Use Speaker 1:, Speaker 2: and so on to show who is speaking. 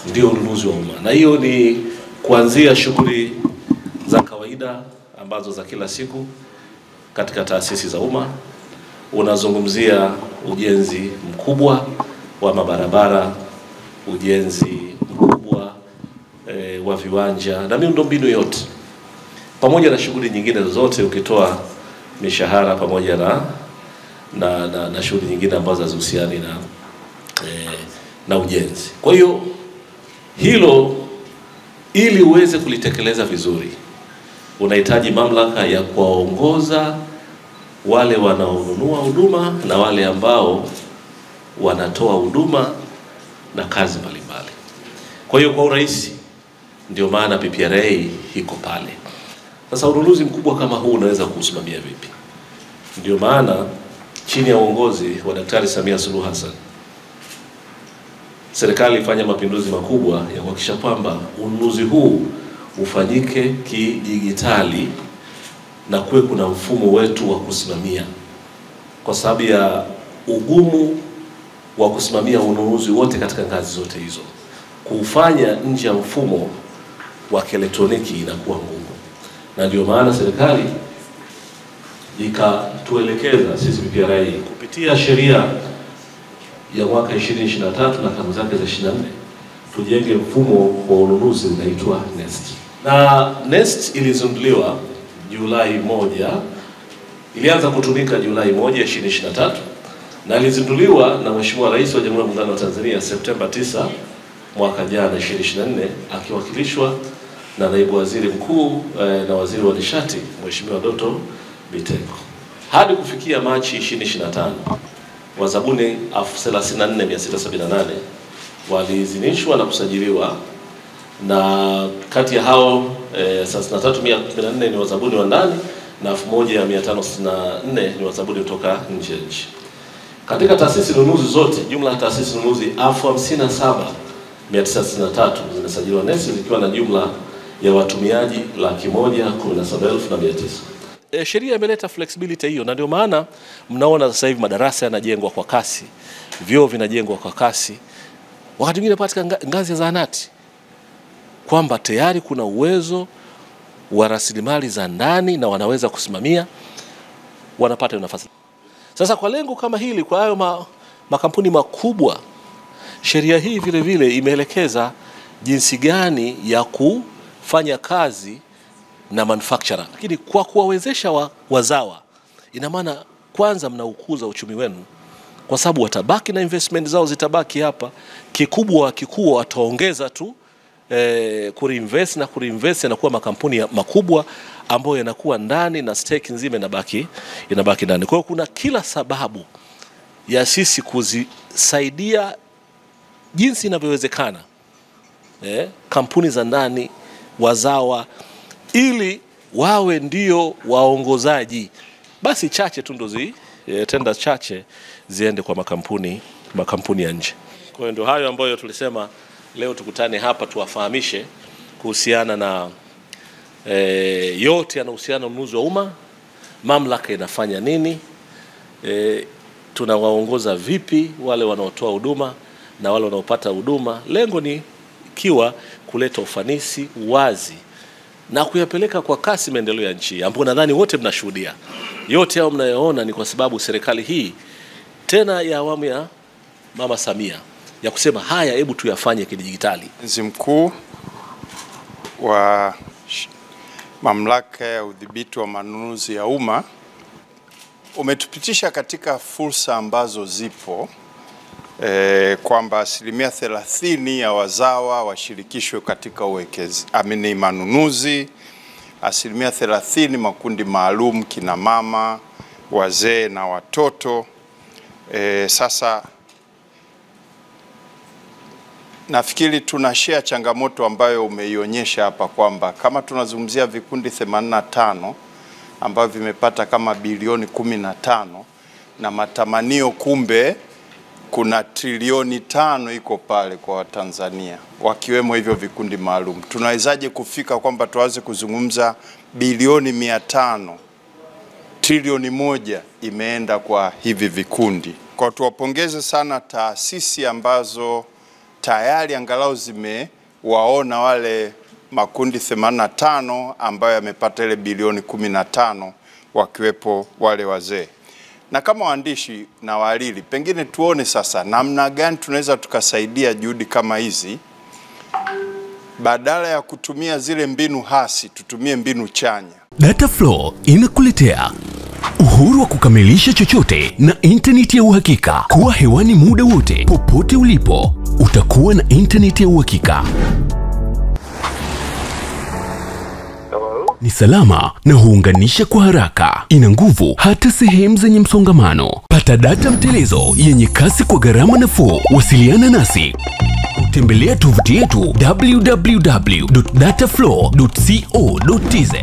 Speaker 1: ndio ununuzi wa umma, na hiyo ni kuanzia shughuli za kawaida ambazo za kila siku katika taasisi za umma. Unazungumzia ujenzi mkubwa wa mabarabara, ujenzi mkubwa wa viwanja na miundombinu yote, pamoja na shughuli nyingine zote, ukitoa mishahara pamoja na shughuli nyingine ambazo hazihusiani na ujenzi. Kwa hiyo hilo, ili uweze kulitekeleza vizuri, unahitaji mamlaka ya kuwaongoza wale wanaonunua huduma na wale ambao wanatoa huduma na kazi mbalimbali. Kwa hiyo kwa urahisi, ndio maana PPRA iko pale. Sasa ununuzi mkubwa kama huu unaweza kuusimamia vipi? Ndio maana chini ya uongozi wa Daktari Samia Suluhu Hassan, serikali ifanya mapinduzi makubwa ya kuhakikisha kwamba ununuzi huu ufanyike kidijitali na kuwe kuna mfumo wetu wa kusimamia, kwa sababu ya ugumu wa kusimamia ununuzi wote katika ngazi zote hizo. Kufanya nje ya mfumo wa kielektroniki inakuwa ngumu, na ndio maana serikali ikatuelekeza sisi PPRA kupitia sheria ya mwaka 2023 na kanuni zake za 24 tujenge mfumo wa ununuzi unaitwa NeST. Na NeST ilizinduliwa Julai 1, ilianza kutumika Julai 1, 2023 na ilizinduliwa na Mheshimiwa Rais wa Jamhuri ya Muungano wa Tanzania Septemba 9 mwaka jana 2024, akiwakilishwa na Naibu Waziri Mkuu na Waziri wa Nishati Mheshimiwa Doto Biteko. Hadi kufikia Machi 2025, wazabuni 34,678 waliidhinishwa na kusajiliwa, na kati ya hao 33,114 ni wazabuni wa ndani na 1,564 ni wazabuni kutoka nje ya nchi. Katika taasisi nunuzi zote, jumla ya taasisi nunuzi 57,963 zimesajiliwa NeST, zikiwa na jumla ya watumiaji 117,900. Sheria imeleta flexibility hiyo, na ndio maana mnaona sasa hivi madarasa yanajengwa kwa kasi, vyoo vinajengwa kwa kasi, wakati mwingine katika ngazi ya zahanati, kwamba tayari kuna uwezo wa rasilimali za ndani na wanaweza kusimamia, wanapata nafasi. Sasa kwa lengo kama hili, kwa hayo makampuni makubwa, sheria hii vile vile imeelekeza jinsi gani ya kufanya kazi na manufacturer, lakini kwa kuwawezesha wazawa, ina maana kwanza mnaukuza uchumi wenu, kwa sababu watabaki na investment zao zitabaki hapa, kikubwa wataongeza tu kurinvest, na kurinvest yanakuwa makampuni makubwa ambayo yanakuwa ndani na stake nzima inabaki ndani. Kwa hiyo kuna kila sababu ya sisi kuzisaidia jinsi inavyowezekana kampuni za ndani, wazawa, ili wawe ndio waongozaji. Basi chache tu ndo tenda chache ziende kwa makampuni ya nje. Kwa hiyo ndio hayo ambayo tulisema leo tukutane hapa tuwafahamishe kuhusiana na yote yanahusiana na ununuzi wa umma, mamlaka inafanya nini, tunawaongoza vipi wale wanaotoa huduma na wale wanaopata huduma. Lengo ni ikiwa kuleta ufanisi, uwazi na kuyapeleka kwa kasi maendeleo ya nchi, ambapo nadhani wote mnashuhudia. Yote hao mnayoona ni kwa sababu serikali hii tena ya awamu ya Mama Samia ya kusema haya, hebu tuyafanye kidijitali.
Speaker 2: Mkurugenzi mkuu wa mamlaka ya udhibiti wa manunuzi ya umma umetupitisha katika fursa ambazo zipo, kwamba 30% ya wazawa washirikishwe katika manunuzi, 30% makundi maalum, kina mama, wazee na watoto. Sasa nafikiri tunashare changamoto ambayo umeionyesha hapa, kwamba kama tunazungumzia vikundi 85 ambavyo vimepata kama bilioni 15 na matamanio, kumbe kuna trilioni 5 iko pale kwa Watanzania, wakiwemo hivyo vikundi maalum. Tunawezaje kufika kwamba tuanze kuzungumza bilioni 500, trilioni 1 imeenda kwa hivi vikundi? Kwa tuwapongeze sana taasisi ambazo tayari angalau zimewaona wale makundi 85 ambayo yamepata ile bilioni 15 wakiwepo wale wazee. Na kama waandishi na wahariri, pengine tuone sasa namna gani tunaweza tukasaidia juhudi kama hizi, badala ya kutumia zile mbinu hasi tutumie mbinu chanya.
Speaker 3: Dataflow inakuletea uhuru wa kukamilisha chochote na internet ya uhakika. Kuwa hewani muda wote, popote ulipo, utakuwa na internet ya uhakika. Ni salama na huunganisha kwa haraka. Ina nguvu hata sehemu zenye msongamano. Pata data mtelezo yenye kasi kwa gharama nafuu. Wasiliana nasi. Tembelea tovuti yetu www.dataflow.co.tz.